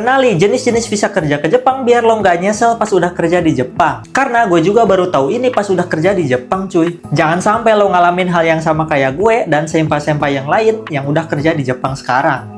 Kenali jenis-jenis visa kerja ke Jepang biar lo nggak nyesel pas udah kerja di Jepang. Karena gue juga baru tahu ini pas udah kerja di Jepang cuy. Jangan sampai lo ngalamin hal yang sama kayak gue dan senpai-senpai yang lain yang udah kerja di Jepang sekarang.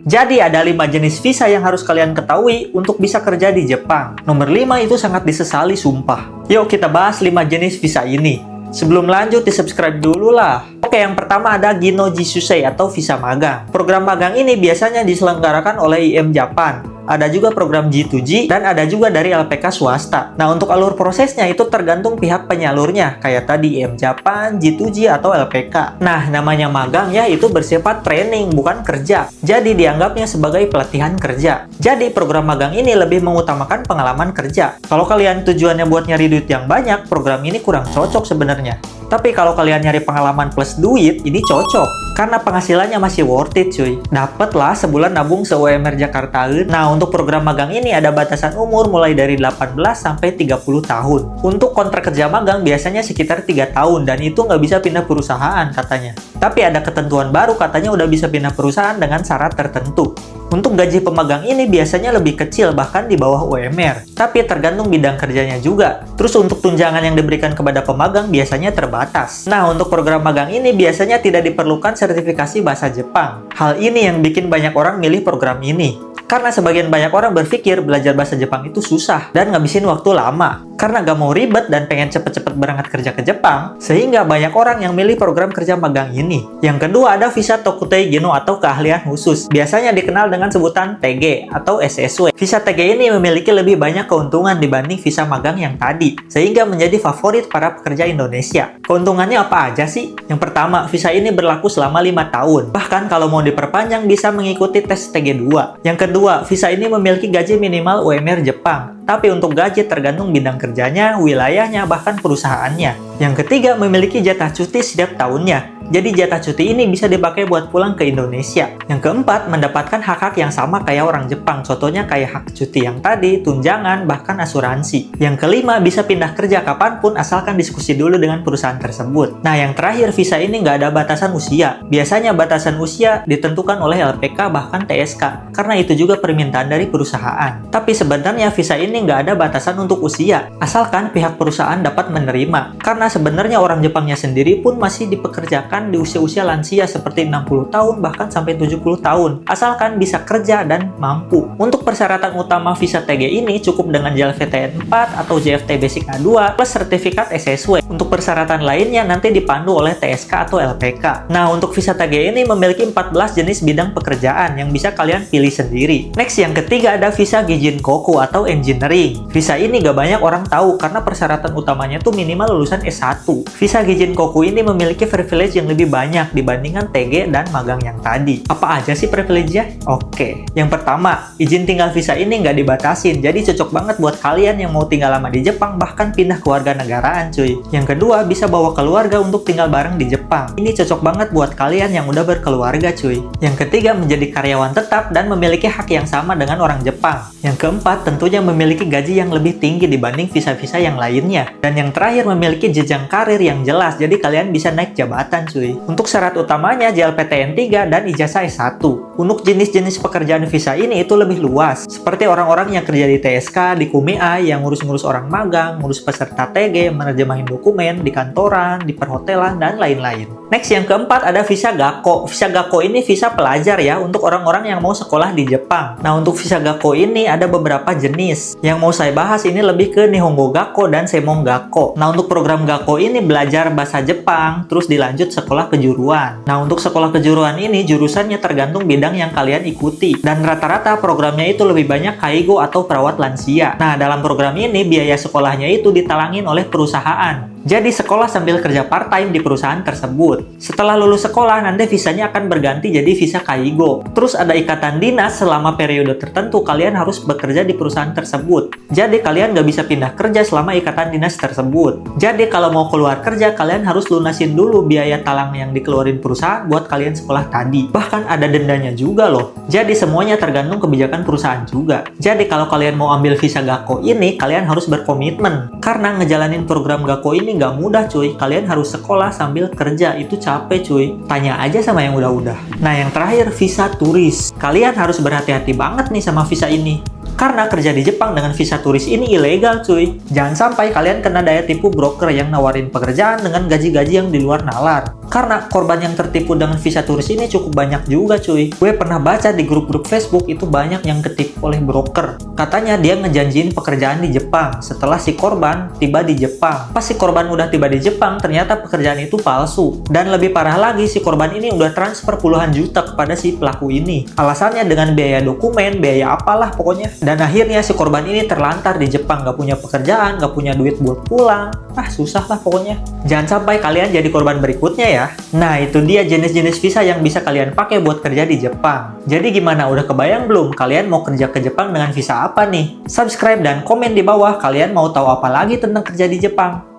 Jadi ada 5 jenis visa yang harus kalian ketahui untuk bisa kerja di Jepang. Nomor 5 itu sangat disesali sumpah. Yuk kita bahas 5 jenis visa ini. Sebelum lanjut di subscribe dulu lah. Oke, yang pertama ada Gino Jisusei atau visa magang. Program magang ini biasanya diselenggarakan oleh IM Japan. Ada juga program G2G dan ada juga dari LPK swasta. Nah, untuk alur prosesnya itu tergantung pihak penyalurnya, kayak tadi IM Japan, G2G, atau LPK. Nah, namanya magang ya itu bersifat training, bukan kerja. Jadi dianggapnya sebagai pelatihan kerja. Jadi program magang ini lebih mengutamakan pengalaman kerja. Kalau kalian tujuannya buat nyari duit yang banyak, program ini kurang cocok sebenarnya. Tapi kalau kalian nyari pengalaman plus duit, ini cocok. Karena penghasilannya masih worth it cuy. Dapet lah sebulan nabung se-UMR Jakarta. Nah, untuk program magang ini ada batasan umur mulai dari 18 sampai 30 tahun. Untuk kontrak kerja magang biasanya sekitar 3 tahun dan itu nggak bisa pindah perusahaan katanya. Tapi ada ketentuan baru katanya udah bisa pindah perusahaan dengan syarat tertentu. Untuk gaji pemagang ini biasanya lebih kecil bahkan di bawah UMR. Tapi tergantung bidang kerjanya juga. Terus untuk tunjangan yang diberikan kepada pemagang biasanya terbatas. Nah, untuk program magang ini biasanya tidak diperlukan sertifikasi bahasa Jepang. Hal ini yang bikin banyak orang milih program ini. Karena sebagian banyak orang berpikir belajar bahasa Jepang itu susah dan ngabisin waktu lama. Karena gak mau ribet dan pengen cepet-cepet berangkat kerja ke Jepang, sehingga banyak orang yang milih program kerja magang ini. Yang kedua ada visa Tokutei Geno atau keahlian khusus. Biasanya dikenal dengan sebutan TG atau SSW. Visa TG ini memiliki lebih banyak keuntungan dibanding visa magang yang tadi, sehingga menjadi favorit para pekerja Indonesia. Keuntungannya apa aja sih? Yang pertama, visa ini berlaku selama 5 tahun. Bahkan kalau mau diperpanjang bisa mengikuti tes TG2. Yang kedua, visa ini memiliki gaji minimal UMR Jepang. Tapi untuk gaji tergantung bidang kerjanya, wilayahnya, bahkan perusahaannya. Yang ketiga, memiliki jatah cuti setiap tahunnya. Jadi jatah cuti ini bisa dipakai buat pulang ke Indonesia. Yang keempat, mendapatkan hak-hak yang sama kayak orang Jepang. Contohnya kayak hak cuti yang tadi, tunjangan, bahkan asuransi. Yang kelima, bisa pindah kerja kapanpun asalkan diskusi dulu dengan perusahaan tersebut. Nah, yang terakhir, visa ini nggak ada batasan usia. Biasanya batasan usia ditentukan oleh LPK bahkan TSK. Karena itu juga permintaan dari perusahaan. Tapi sebenarnya visa ini nggak ada batasan untuk usia. Asalkan pihak perusahaan dapat menerima. Karena sebenarnya orang Jepangnya sendiri pun masih dipekerjakan di usia-usia lansia seperti 60 tahun bahkan sampai 70 tahun. Asalkan bisa kerja dan mampu. Untuk persyaratan utama visa TG ini cukup dengan JLPTN 4 atau JFT Basic A2 plus sertifikat SSW. Untuk persyaratan lainnya nanti dipandu oleh TSK atau LPK. Nah, untuk visa TG ini memiliki 14 jenis bidang pekerjaan yang bisa kalian pilih sendiri. Next, yang ketiga ada visa Gijin Koku atau Engineering. Visa ini gak banyak orang tahu karena persyaratan utamanya tuh minimal lulusan S1. Visa Gijin Koku ini memiliki privilege yang lebih banyak dibandingkan TG dan magang yang tadi. Apa aja sih privilege-nya? Oke. Yang pertama, izin tinggal visa ini nggak dibatasin, jadi cocok banget buat kalian yang mau tinggal lama di Jepang bahkan pindah kewarganegaraan cuy. Yang kedua, bisa bawa keluarga untuk tinggal bareng di Jepang. Ini cocok banget buat kalian yang udah berkeluarga cuy. Yang ketiga, menjadi karyawan tetap dan memiliki hak yang sama dengan orang Jepang. Yang keempat, tentunya memiliki gaji yang lebih tinggi dibanding visa-visa yang lainnya. Dan yang terakhir, memiliki jenjang karir yang jelas, jadi kalian bisa naik jabatan cuy. Untuk syarat utamanya JLPTN 3 dan ijazah S1. Untuk jenis-jenis pekerjaan visa ini itu lebih luas. Seperti orang-orang yang kerja di TSK, di KUMEA, yang ngurus-ngurus orang magang, ngurus peserta TG, menerjemahin dokumen, di kantoran, di perhotelan, dan lain-lain. Next, yang keempat ada visa Gakko. Visa Gakko ini visa pelajar ya, untuk orang-orang yang mau sekolah di Jepang. Nah, untuk visa Gakko ini ada beberapa jenis. Yang mau saya bahas ini lebih ke Nihongo Gakko dan Seimon Gakko. Nah, untuk program Gakko ini belajar bahasa Jepang, terus dilanjut sekolah kejuruan. Nah, untuk sekolah kejuruan ini jurusannya tergantung bidang yang kalian ikuti. Dan rata-rata programnya itu lebih banyak kaigo atau perawat lansia. Nah, dalam program ini biaya sekolahnya itu ditalangin oleh perusahaan. Jadi sekolah sambil kerja part-time di perusahaan tersebut. Setelah lulus sekolah, nanti visanya akan berganti jadi visa kaigo. Terus ada ikatan dinas selama periode tertentu kalian harus bekerja di perusahaan tersebut. Jadi kalian nggak bisa pindah kerja selama ikatan dinas tersebut. Jadi kalau mau keluar kerja, kalian harus lunasin dulu biaya talang yang dikeluarin perusahaan buat kalian sekolah tadi. Bahkan ada dendanya juga loh. Jadi semuanya tergantung kebijakan perusahaan juga. Jadi kalau kalian mau ambil visa Gakko ini, kalian harus berkomitmen. Karena ngejalanin program Gakko ini ini nggak mudah cuy. Kalian harus sekolah sambil kerja, itu capek cuy. Tanya aja sama yang udah-udah. Nah yang terakhir, visa turis. Kalian harus berhati-hati banget nih sama visa ini. Karena kerja di Jepang dengan visa turis ini ilegal cuy. Jangan sampai kalian kena daya tipu broker yang nawarin pekerjaan dengan gaji-gaji yang di luar nalar. Karena korban yang tertipu dengan visa turis ini cukup banyak juga cuy. Gue pernah baca di grup-grup Facebook itu banyak yang ketipu oleh broker. Katanya dia ngejanjiin pekerjaan di Jepang setelah si korban tiba di Jepang. Pas si korban udah tiba di Jepang, ternyata pekerjaan itu palsu. Dan lebih parah lagi, si korban ini udah transfer puluhan juta kepada si pelaku ini. Alasannya dengan biaya dokumen, biaya apalah pokoknya. Dan akhirnya si korban ini terlantar di Jepang, gak punya pekerjaan, gak punya duit buat pulang. Susah lah pokoknya. Jangan sampai kalian jadi korban berikutnya ya. Nah, itu dia jenis-jenis visa yang bisa kalian pakai buat kerja di Jepang. Jadi gimana, udah kebayang belum kalian mau kerja ke Jepang dengan visa apa nih? Subscribe dan komen di bawah kalian mau tahu apa lagi tentang kerja di Jepang.